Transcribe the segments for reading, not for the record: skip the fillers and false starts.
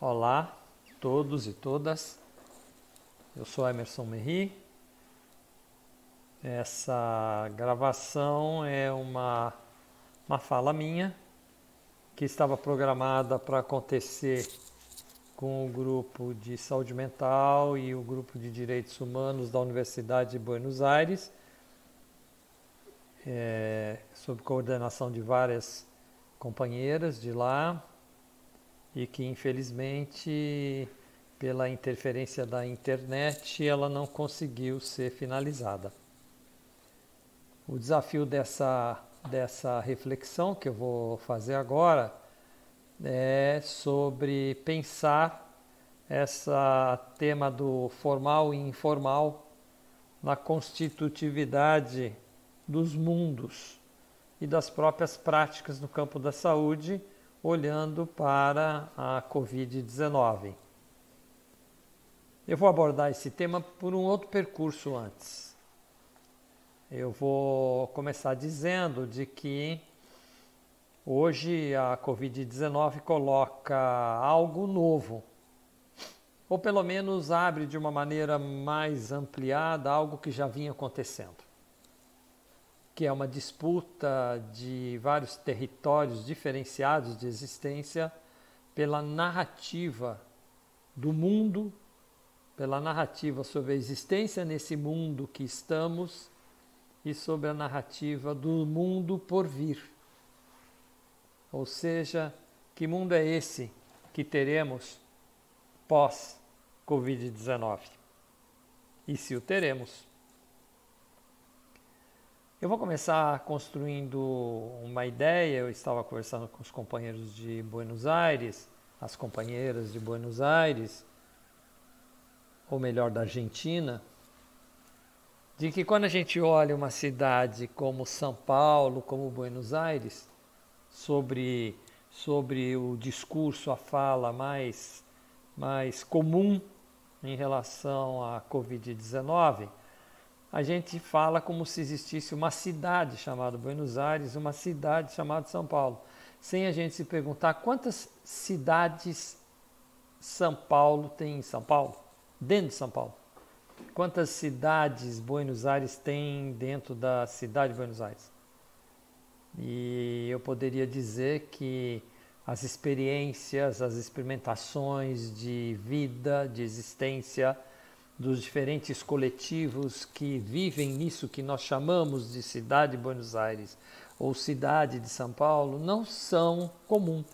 Olá, todos e todas. Eu sou Emerson Merri. Essa gravação é uma fala minha que estava programada para acontecer com o grupo de saúde mental e o grupo de direitos humanos da Universidade de Buenos Aires, sob coordenação de várias companheiras de lá, e que infelizmente, pela interferência da internet, ela não conseguiu ser finalizada. O desafio dessa reflexão que eu vou fazer agora é sobre pensar esse tema do formal e informal na constitutividade dos mundos e das próprias práticas no campo da saúde, olhando para a Covid-19. Eu vou abordar esse tema por um outro percurso antes. Eu vou começar dizendo de que hoje a Covid-19 coloca algo novo, ou pelo menos abre de uma maneira mais ampliada algo que já vinha acontecendo, que é uma disputa de vários territórios diferenciados de existência pela narrativa do mundo, pela narrativa sobre a existência nesse mundo que estamos e sobre a narrativa do mundo por vir. Ou seja, que mundo é esse que teremos pós-Covid-19? E se o teremos? Eu vou começar construindo uma ideia. Eu estava conversando com os companheiros de Buenos Aires, as companheiras de Buenos Aires, ou melhor, da Argentina, de que quando a gente olha uma cidade como São Paulo, como Buenos Aires, sobre o discurso, a fala mais comum em relação à Covid-19, a gente fala como se existisse uma cidade chamada Buenos Aires, uma cidade chamada São Paulo, sem a gente se perguntar quantas cidades São Paulo tem em São Paulo, dentro de São Paulo. Quantas cidades Buenos Aires tem dentro da cidade de Buenos Aires? E eu poderia dizer que as experiências, as experimentações de vida, de existência, dos diferentes coletivos que vivem nisso que nós chamamos de cidade de Buenos Aires ou cidade de São Paulo, não são comum.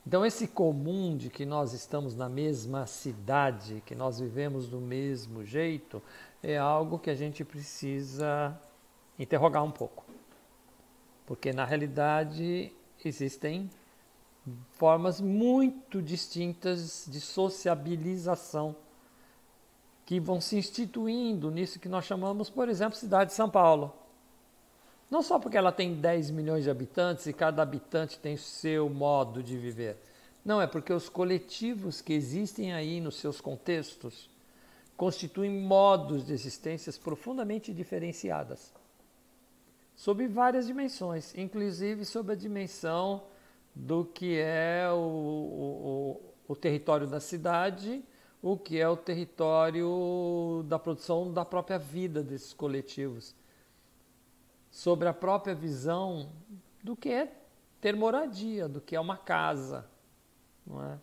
Então esse comum de que nós estamos na mesma cidade, que nós vivemos do mesmo jeito, é algo que a gente precisa interrogar um pouco. Porque na realidade existem formas muito distintas de sociabilização que vão se instituindo nisso que nós chamamos, por exemplo, cidade de São Paulo. Não só porque ela tem 10 milhões de habitantes e cada habitante tem seu modo de viver. Não, é porque os coletivos que existem aí nos seus contextos constituem modos de existências profundamente diferenciadas, sob várias dimensões, inclusive sob a dimensão do que é o território da cidade, o que é o território da produção da própria vida desses coletivos, sobre a própria visão do que é ter moradia, do que é uma casa, não é?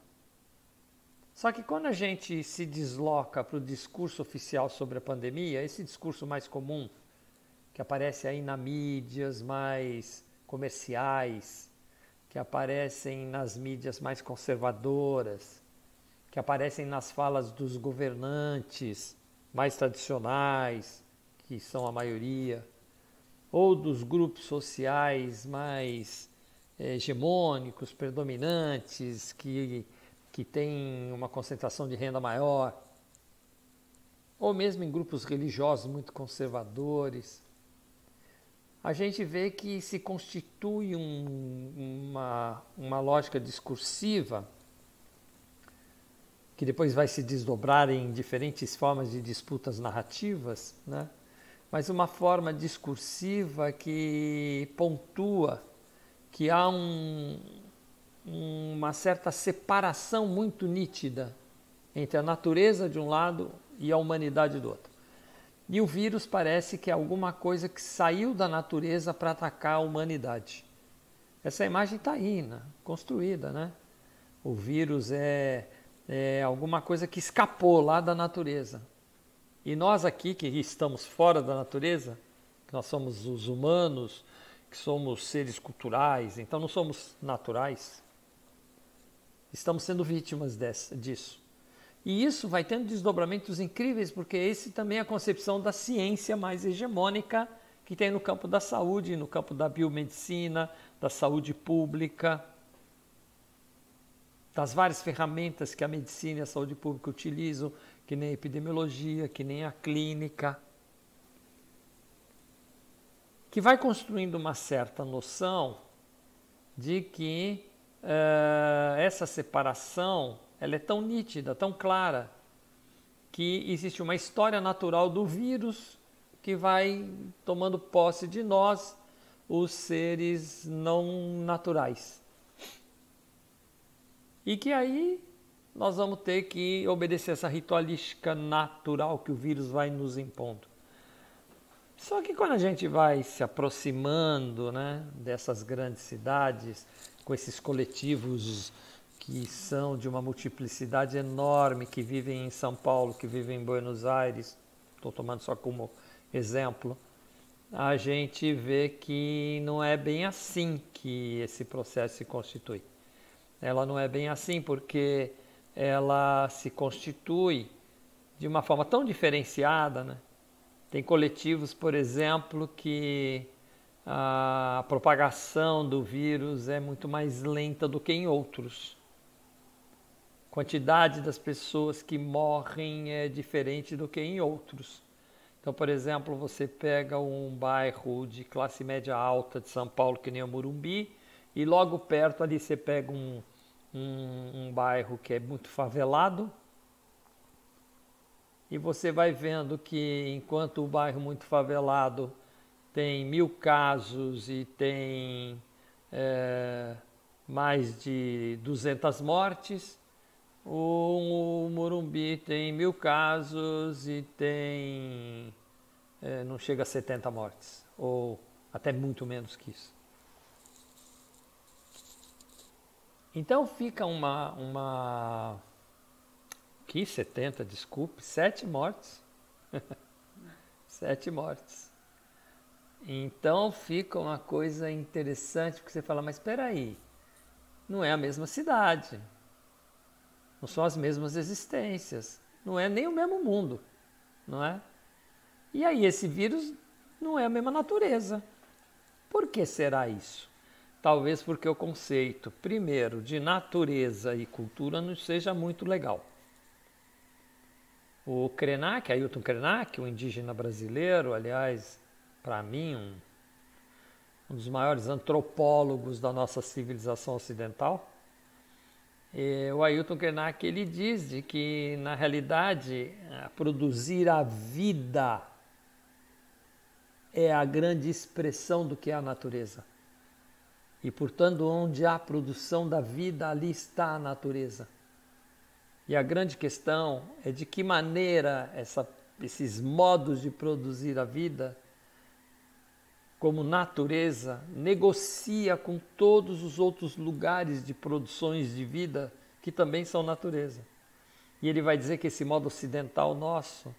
Só que quando a gente se desloca para o discurso oficial sobre a pandemia, esse discurso mais comum, que aparece aí nas mídias mais comerciais, que aparecem nas mídias mais conservadoras, que aparecem nas falas dos governantes mais tradicionais, que são a maioria, ou dos grupos sociais mais hegemônicos, predominantes, que têm uma concentração de renda maior, ou mesmo em grupos religiosos muito conservadores, a gente vê que se constitui uma lógica discursiva que depois vai se desdobrar em diferentes formas de disputas narrativas, né? Mas uma forma discursiva que pontua que há uma certa separação muito nítida entre a natureza de um lado e a humanidade do outro. E o vírus parece que é alguma coisa que saiu da natureza para atacar a humanidade. Essa imagem está aí, né? Construída, né? O vírus é alguma coisa que escapou lá da natureza. E nós aqui, que estamos fora da natureza, que nós somos os humanos, que somos seres culturais, então não somos naturais, estamos sendo vítimas disso. E isso vai tendo desdobramentos incríveis, porque esse também é a concepção da ciência mais hegemônica que tem no campo da saúde, no campo da biomedicina, da saúde pública, das várias ferramentas que a medicina e a saúde pública utilizam, que nem a epidemiologia, que nem a clínica, que vai construindo uma certa noção de que essa separação ela é tão nítida, tão clara, que existe uma história natural do vírus que vai tomando posse de nós, os seres não naturais. E que aí nós vamos ter que obedecer essa ritualística natural que o vírus vai nos impondo. Só que quando a gente vai se aproximando, né, dessas grandes cidades, com esses coletivos que são de uma multiplicidade enorme, que vivem em São Paulo, que vivem em Buenos Aires, estou tomando só como exemplo, a gente vê que não é bem assim que esse processo se constitui. Ela não é bem assim porque ela se constitui de uma forma tão diferenciada, né? Tem coletivos, por exemplo, que a propagação do vírus é muito mais lenta do que em outros. A quantidade das pessoas que morrem é diferente do que em outros. Então, por exemplo, você pega um bairro de classe média alta de São Paulo, que nem o Morumbi, e logo perto ali você pega um bairro que é muito favelado, e você vai vendo que enquanto o bairro muito favelado tem 1000 casos e tem mais de 200 mortes, o Morumbi tem 1000 casos e tem não chega a 70 mortes, ou até muito menos que isso. Então fica que 70, desculpe, 7 mortes. 7 mortes. Então fica uma coisa interessante, porque você fala, mas espera aí, não é a mesma cidade, não são as mesmas existências, não é nem o mesmo mundo, não é? E aí esse vírus não é a mesma natureza. Por que será isso? Talvez porque o conceito, primeiro, de natureza e cultura não seja muito legal. O Krenak, Ailton Krenak, um indígena brasileiro, aliás, para mim, um dos maiores antropólogos da nossa civilização ocidental, o Ailton Krenak, ele diz de que, na realidade, produzir a vida é a grande expressão do que é a natureza. E, portanto, onde há produção da vida, ali está a natureza. E a grande questão é de que maneira esses modos de produzir a vida, como natureza, negocia com todos os outros lugares de produções de vida que também são natureza. E ele vai dizer que esse modo ocidental nosso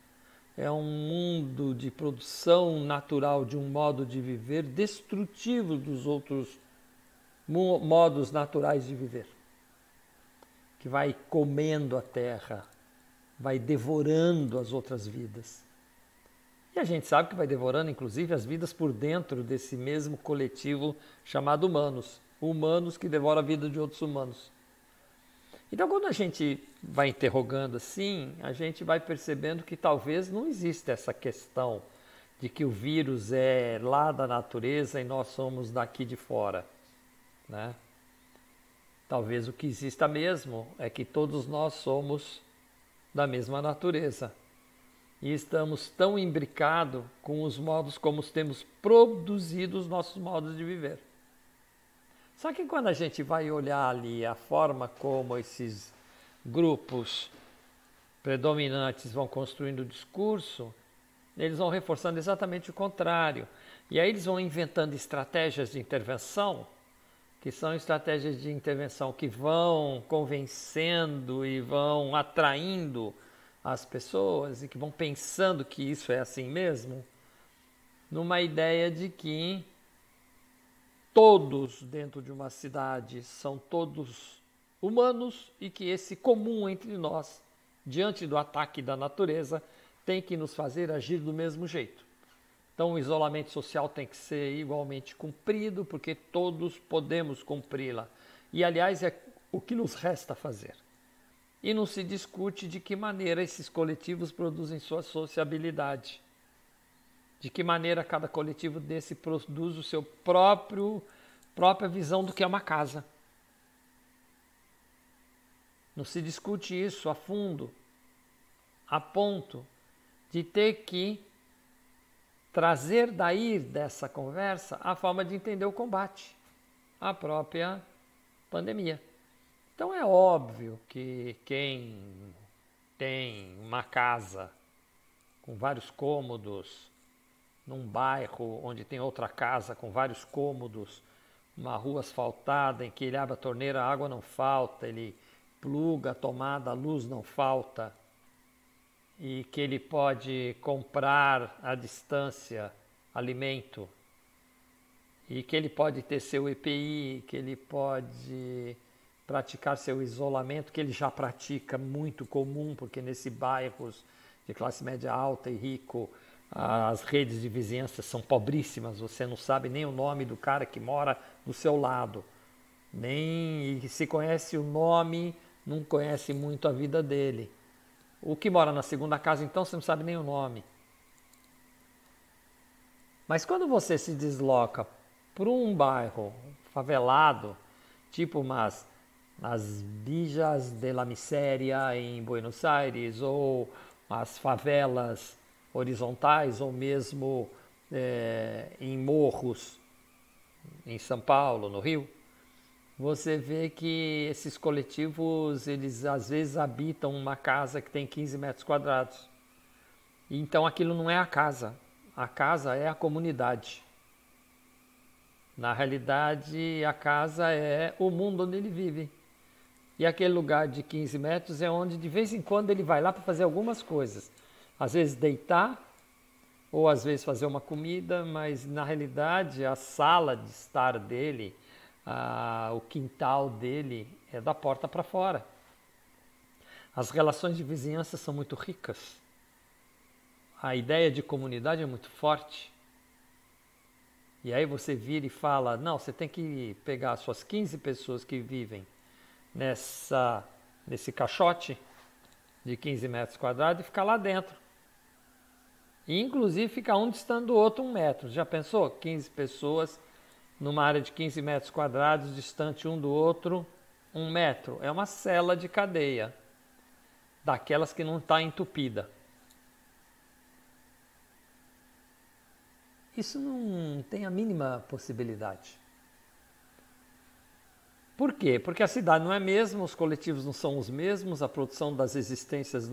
é um mundo de produção natural de um modo de viver destrutivo dos outros modos naturais de viver, que vai comendo a terra, vai devorando as outras vidas. E a gente sabe que vai devorando, inclusive, as vidas por dentro desse mesmo coletivo chamado humanos. Humanos que devoram a vida de outros humanos. Então, quando a gente vai interrogando assim, a gente vai percebendo que talvez não exista essa questão de que o vírus é lá da natureza e nós somos daqui de fora, né? Talvez o que exista mesmo é que todos nós somos da mesma natureza e estamos tão imbricados com os modos como temos produzido os nossos modos de viver. Só que quando a gente vai olhar ali a forma como esses grupos predominantes vão construindo o discurso, eles vão reforçando exatamente o contrário. E aí eles vão inventando estratégias de intervenção, que são estratégias de intervenção que vão convencendo e vão atraindo as pessoas e que vão pensando que isso é assim mesmo, numa ideia de que todos dentro de uma cidade são todos humanos e que esse comum entre nós, diante do ataque da natureza, tem que nos fazer agir do mesmo jeito. Então o isolamento social tem que ser igualmente cumprido, porque todos podemos cumpri-la. E aliás é o que nos resta fazer. E não se discute de que maneira esses coletivos produzem sua sociabilidade. De que maneira cada coletivo desse produz o seu própria visão do que é uma casa. Não se discute isso a fundo, a ponto de ter que trazer daí dessa conversa a forma de entender o combate à própria pandemia. Então é óbvio que quem tem uma casa com vários cômodos, num bairro onde tem outra casa com vários cômodos, uma rua asfaltada em que ele abre a torneira, a água não falta, ele pluga a tomada, a luz não falta, e que ele pode comprar à distância alimento, e que ele pode ter seu EPI, que ele pode praticar seu isolamento, que ele já pratica, muito comum, porque nesses bairros de classe média alta e rico, as redes de vizinhança são pobríssimas, você não sabe nem o nome do cara que mora do seu lado, nem se conhece o nome, não conhece muito a vida dele. O que mora na segunda casa, então, você não sabe nem o nome. Mas quando você se desloca para um bairro favelado, tipo as Villas de la Miseria em Buenos Aires, ou as favelas horizontais, ou mesmo em morros em São Paulo, no Rio, você vê que esses coletivos, eles às vezes habitam uma casa que tem 15 metros quadrados. Então aquilo não é a casa é a comunidade. Na realidade, a casa é o mundo onde ele vive. E aquele lugar de 15 metros é onde de vez em quando ele vai lá para fazer algumas coisas. Às vezes deitar, ou às vezes fazer uma comida, mas na realidade a sala de estar dele, o quintal dele é da porta para fora. As relações de vizinhança são muito ricas. A ideia de comunidade é muito forte. E aí você vira e fala, não, você tem que pegar as suas 15 pessoas que vivem nesse caixote de 15 metros quadrados e ficar lá dentro. E inclusive ficar um distante do outro 1 metro. Já pensou? 15 pessoas numa área de 15 metros quadrados, distante um do outro 1 metro. É uma cela de cadeia, daquelas que não está entupida. Isso não tem a mínima possibilidade. Por quê? Porque a cidade não é a mesma, os coletivos não são os mesmos, a produção das existências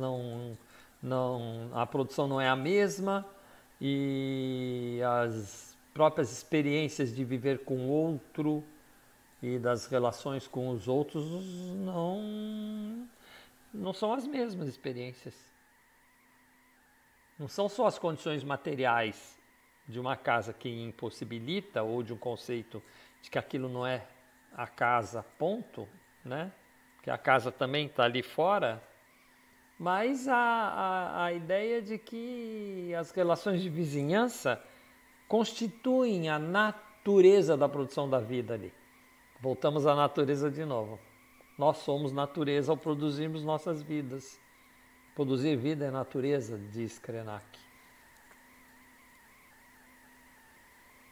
a produção não é a mesma, e as próprias experiências de viver com o outro e das relações com os outros não são as mesmas experiências. Não são só as condições materiais de uma casa que impossibilita, ou de um conceito de que aquilo não é a casa, ponto, né? Que a casa também está ali fora, mas a ideia de que as relações de vizinhança constituem a natureza da produção da vida ali. Voltamos à natureza de novo. Nós somos natureza ao produzirmos nossas vidas. Produzir vida é natureza, diz Krenak.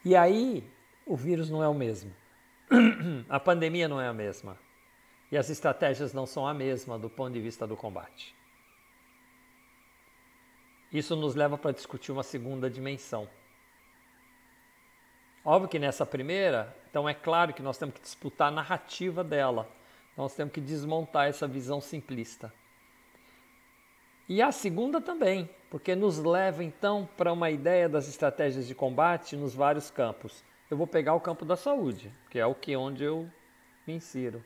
E aí, o vírus não é o mesmo. A pandemia não é a mesma. E as estratégias não são a mesma do ponto de vista do combate. Isso nos leva para discutir uma segunda dimensão. Óbvio que nessa primeira Então é claro que nós temos que disputar a narrativa dela. Nós temos que desmontar essa visão simplista. E a segunda também, porque nos leva então para uma ideia das estratégias de combate nos vários campos. Eu vou pegar o campo da saúde, que é onde eu me insiro.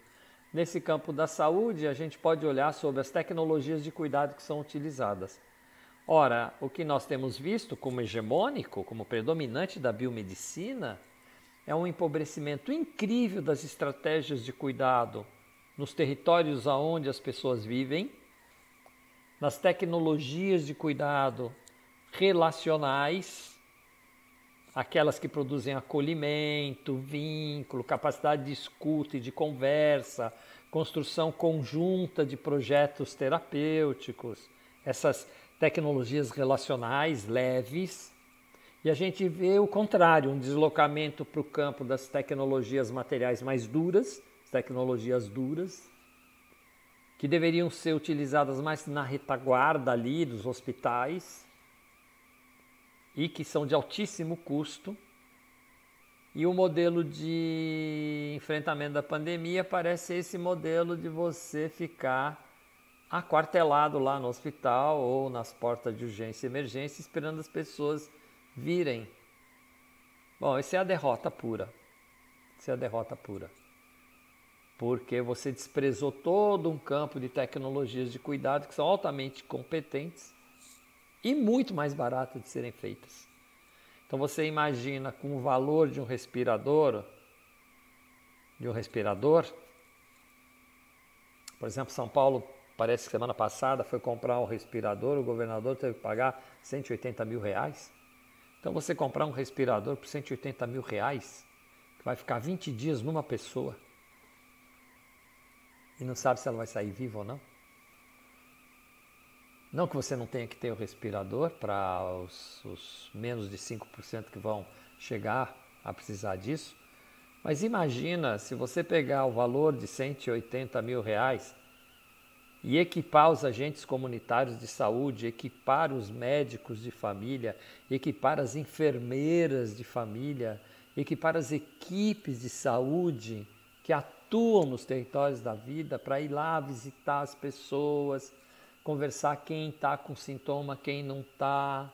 Nesse campo da saúde, a gente pode olhar sobre as tecnologias de cuidado que são utilizadas. Ora, o que nós temos visto como hegemônico, como predominante da biomedicina, é um empobrecimento incrível das estratégias de cuidado nos territórios onde as pessoas vivem, nas tecnologias de cuidado relacionais, aquelas que produzem acolhimento, vínculo, capacidade de escuta e de conversa, construção conjunta de projetos terapêuticos, essas tecnologias relacionais leves. E a gente vê o contrário, um deslocamento para o campo das tecnologias materiais mais duras, tecnologias duras, que deveriam ser utilizadas mais na retaguarda ali dos hospitais e que são de altíssimo custo. E o modelo de enfrentamento da pandemia parece esse modelo de você ficar aquartelado lá no hospital ou nas portas de urgência e emergência esperando as pessoas virem. Bom, isso é a derrota pura. Isso é a derrota pura. Porque você desprezou todo um campo de tecnologias de cuidado que são altamente competentes e muito mais baratas de serem feitas. Então você imagina com o valor de um respirador, por exemplo, São Paulo, parece que semana passada foi comprar um respirador, o governador teve que pagar R$180 mil. Então você comprar um respirador por R$180 mil, que vai ficar 20 dias numa pessoa, e não sabe se ela vai sair viva ou não. Não que você não tenha que ter o respirador para os menos de 5% que vão chegar a precisar disso, mas imagina se você pegar o valor de R$180 mil e equipar os agentes comunitários de saúde, equipar os médicos de família, equipar as enfermeiras de família, equipar as equipes de saúde que atuam nos territórios da vida para ir lá visitar as pessoas, conversar quem está com sintoma, quem não está,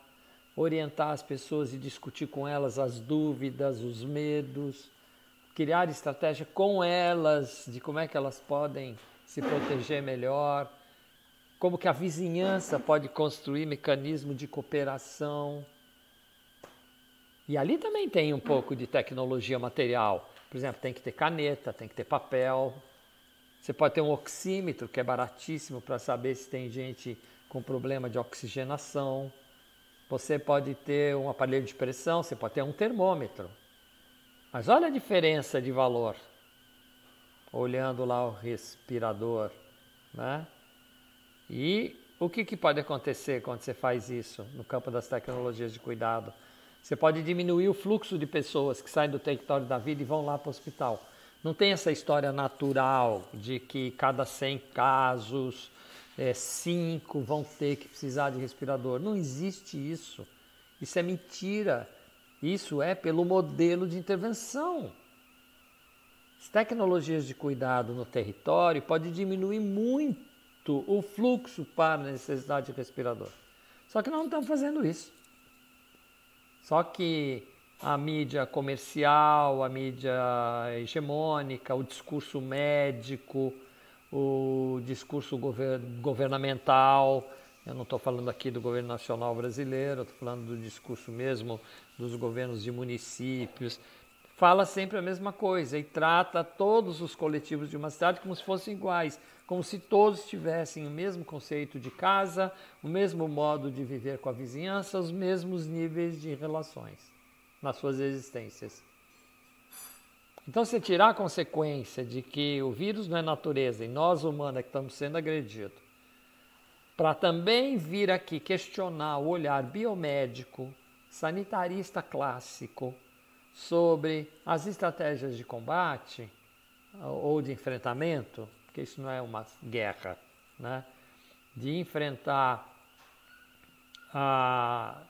orientar as pessoas e discutir com elas as dúvidas, os medos, criar estratégia com elas de como é que elas podem se proteger melhor, como que a vizinhança pode construir mecanismo de cooperação. E ali também tem um pouco de tecnologia material. Por exemplo, tem que ter caneta, tem que ter papel. Você pode ter um oxímetro, que é baratíssimo, para saber se tem gente com problema de oxigenação. Você pode ter um aparelho de pressão, você pode ter um termômetro. Mas olha a diferença de valor, olhando lá o respirador, né? E o que pode acontecer quando você faz isso no campo das tecnologias de cuidado? Você pode diminuir o fluxo de pessoas que saem do território da vida e vão lá para o hospital. Não tem essa história natural de que cada 100 casos, 5 vão ter que precisar de respirador. Não existe isso. Isso é mentira. Isso é pelo modelo de intervenção. As tecnologias de cuidado no território podem diminuir muito o fluxo para a necessidade de respirador. Só que nós não estamos fazendo isso. Só que a mídia comercial, a mídia hegemônica, o discurso médico, o discurso governamental, eu não estou falando aqui do governo nacional brasileiro, estou falando do discurso mesmo dos governos de municípios, fala sempre a mesma coisa e trata todos os coletivos de uma cidade como se fossem iguais, como se todos tivessem o mesmo conceito de casa, o mesmo modo de viver com a vizinhança, os mesmos níveis de relações nas suas existências. Então, se tirar a consequência de que o vírus não é natureza e nós humanos é que estamos sendo agredidos, para também vir aqui questionar o olhar biomédico, sanitarista clássico, sobre as estratégias de combate ou de enfrentamento, porque isso não é uma guerra, né? De enfrentar a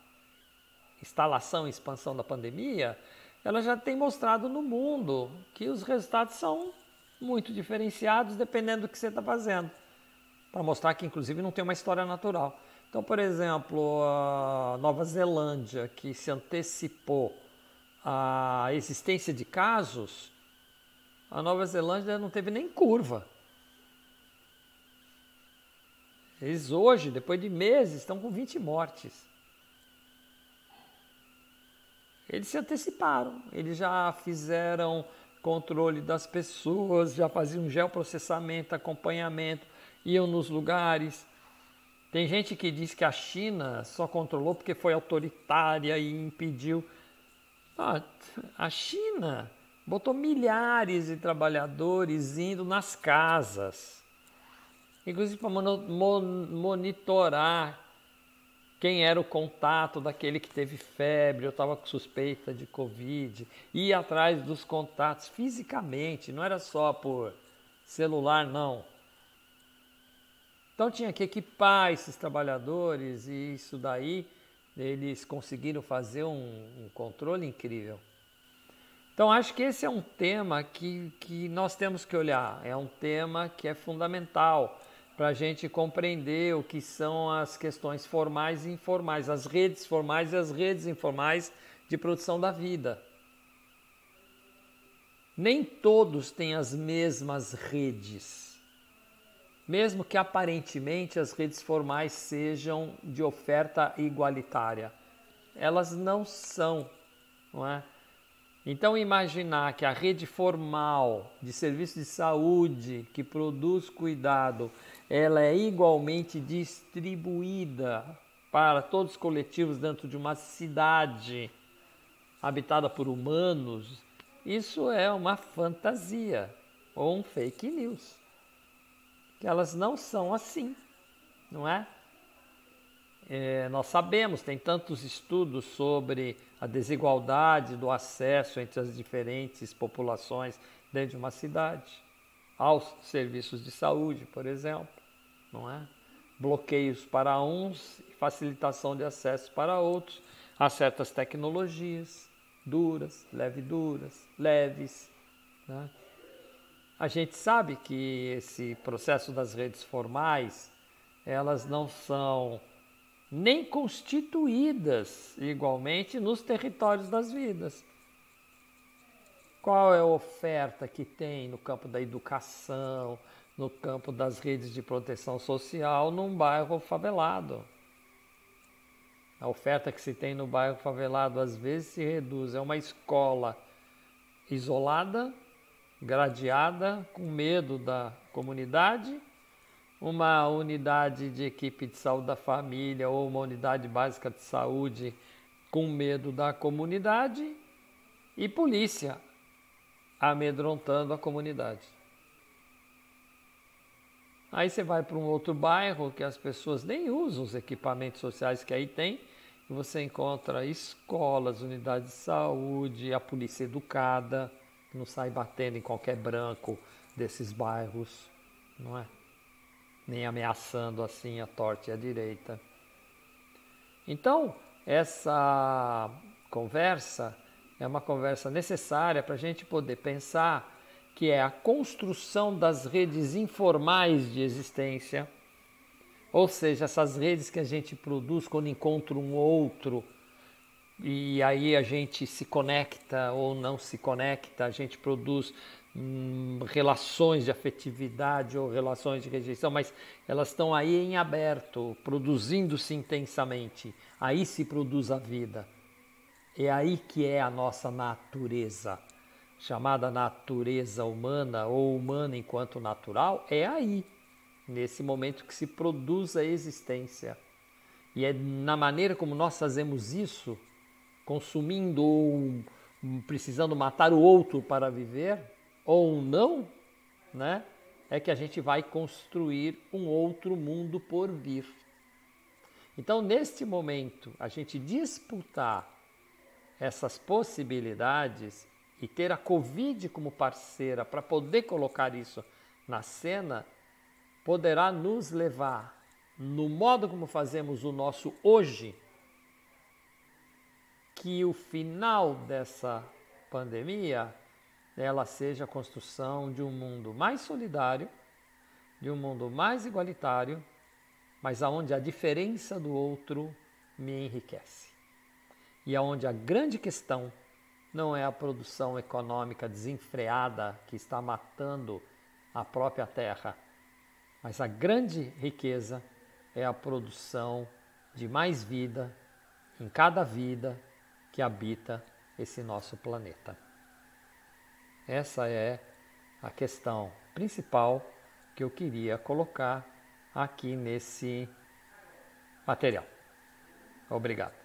instalação e expansão da pandemia, ela já tem mostrado no mundo que os resultados são muito diferenciados dependendo do que você está fazendo. Para mostrar que, inclusive, não tem uma história natural. Então, por exemplo, a Nova Zelândia, que se antecipou à existência de casos, a Nova Zelândia não teve nem curva. Eles hoje, depois de meses, estão com 20 mortes. Eles se anteciparam, eles já fizeram controle das pessoas, já faziam geoprocessamento, acompanhamento, iam nos lugares. Tem gente que diz que a China só controlou porque foi autoritária e impediu. A China botou milhares de trabalhadores indo nas casas, inclusive para monitorar quem era o contato daquele que teve febre ou estava com suspeita de Covid, ir atrás dos contatos fisicamente, não era só por celular, não. Então tinha que equipar esses trabalhadores e isso daí eles conseguiram fazer um controle incrível. Então acho que esse é um tema que nós temos que olhar, é um tema que é fundamental para a gente compreender o que são as questões formais e informais, as redes formais e as redes informais de produção da vida. Nem todos têm as mesmas redes, mesmo que aparentemente as redes formais sejam de oferta igualitária. Elas não são, não é? Então imaginar que a rede formal de serviço de saúde que produz cuidado, ela é igualmente distribuída para todos os coletivos dentro de uma cidade habitada por humanos, isso é uma fantasia ou um fake news. Que elas não são assim, não é? Nós sabemos, tem tantos estudos sobre a desigualdade do acesso entre as diferentes populações dentro de uma cidade, aos serviços de saúde, por exemplo, não é? Bloqueios para uns e facilitação de acesso para outros a certas tecnologias duras, leves, né? A gente sabe que esse processo das redes formais, elas não são nem constituídas igualmente nos territórios das vidas. Qual é a oferta que tem no campo da educação, no campo das redes de proteção social num bairro favelado? A oferta que se tem no bairro favelado às vezes se reduz a uma escola isolada, gradeada, com medo da comunidade, uma unidade de equipe de saúde da família ou uma unidade básica de saúde com medo da comunidade e polícia amedrontando a comunidade. Aí você vai para um outro bairro que as pessoas nem usam os equipamentos sociais que aí tem, e você encontra escolas, unidades de saúde, a polícia educada, que não sai batendo em qualquer branco desses bairros, não é? Nem ameaçando assim a torta e a direita. Então, essa conversa é uma conversa necessária para a gente poder pensar que é a construção das redes informais de existência, ou seja, essas redes que a gente produz quando encontra um outro e aí a gente se conecta ou não se conecta, a gente produz relações de afetividade ou relações de rejeição, mas elas estão aí em aberto, produzindo-se intensamente. Aí se produz a vida. É aí que é a nossa natureza, chamada natureza humana ou humana enquanto natural, é aí, nesse momento que se produz a existência. E é na maneira como nós fazemos isso, consumindo ou precisando matar o outro para viver, ou não, né? É que a gente vai construir um outro mundo por vir. Então, neste momento, a gente disputar essas possibilidades e ter a Covid como parceira para poder colocar isso na cena, poderá nos levar, no modo como fazemos o nosso hoje, que o final dessa pandemia, ela seja a construção de um mundo mais solidário, de um mundo mais igualitário, mas aonde a diferença do outro me enriquece. E aonde a grande questão não é a produção econômica desenfreada que está matando a própria terra, mas a grande riqueza é a produção de mais vida em cada vida que habita esse nosso planeta. Essa é a questão principal que eu queria colocar aqui nesse material. Obrigado.